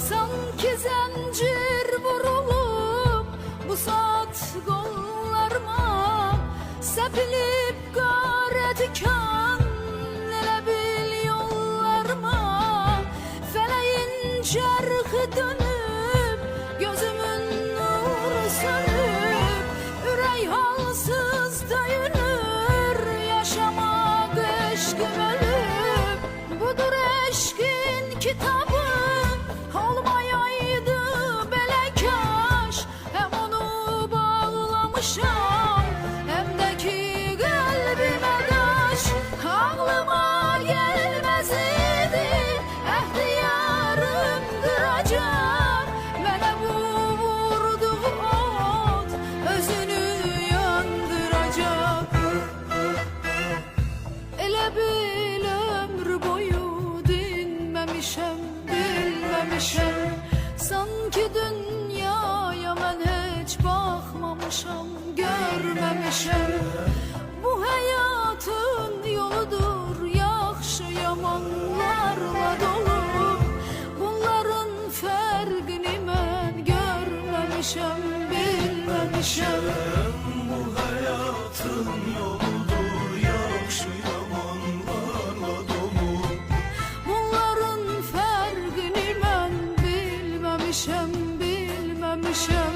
Sanki zincir vurulup bu saat kollarıma, sepilip gayret iken elə bil yollarıma. Feleğin çarkı dönüp gözümün nuru sönüp, ürey halsız döyünür, yaşamak eşkim ölüp. Budur eşkin kitabı, olmayaydı belə kaş. Hem onu bağlamışam, hem de ki kalbime daş. Ağlıma gelmez idi, ehtiyarım kıracak. Mənə bu vurduğu ot özünü yandıracak. Elə bil ömür boyu dinmemişem, bilmemişem. Sanki dünyaya mən heç bakmamışam, görmemişem. Bu hayatın yoludur, yaxşı yamanlarla dolu. Bunların fərqini mən görmemişem, bilmemişem. Bu hayatın yoludur, yaxşı yamanlarla dolu. Bunların fərqini mən bilmemişem, bilmemişem.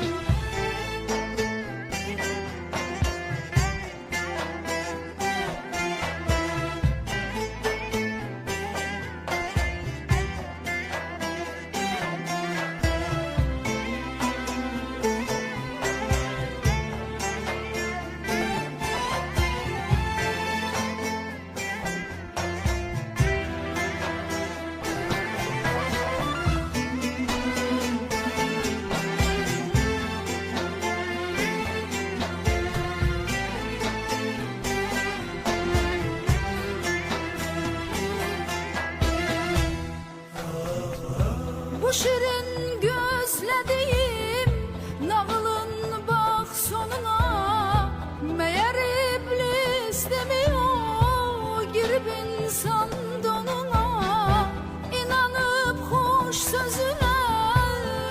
Bu şirin gözlediğim nağılın bak sonuna, meğer iblis demiyor girip insan donuna. İnanıp hoş sözüne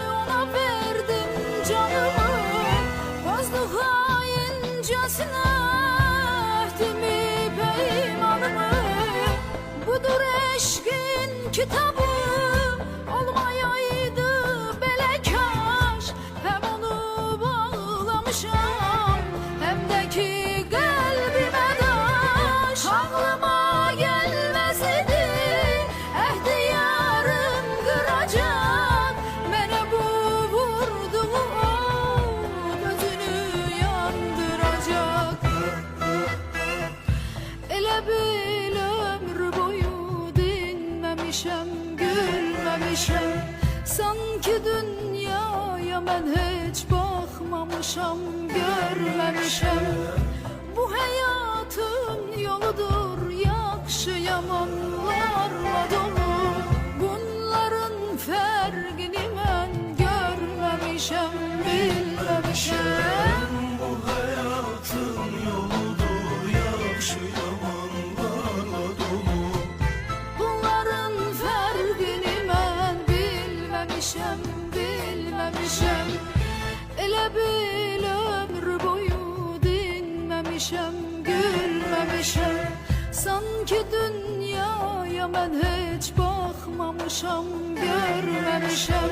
ona verdim canımı, bozdu haincesine ehdimi peymanımı. Budur eşkin kitabı, olmayaydı belə kaş. Hem onu bağlamışam, hem de ki kalbime daş. Ağlıma gelmez idi, ehtiyarım kıracak. Mənə bu vurduğu ot özünü yandıracak. Elə bil ömür boyu dinmemişem, gülmemişem. Sanki dünyaya mən heç bakmamışam, görmemişem. Bu hayatın yoludur, yaxşı yamanlarla dolu. Bunların fərqini mən görmemişem, bilmemişem. Bu hayatın yoludur, yaxşı yamanlarla dolu. Bunların fərqini mən bilmemişem, bilmemişem. Elə bil ömür boyu dinmemişem, gülmemişem. Sanki dünyaya mən heç bakmamışam, görmemişem.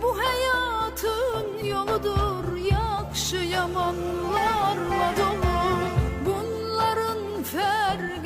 Bu hayatın yoludur, yaxşı yamanlarla dolu. Bunların fərqini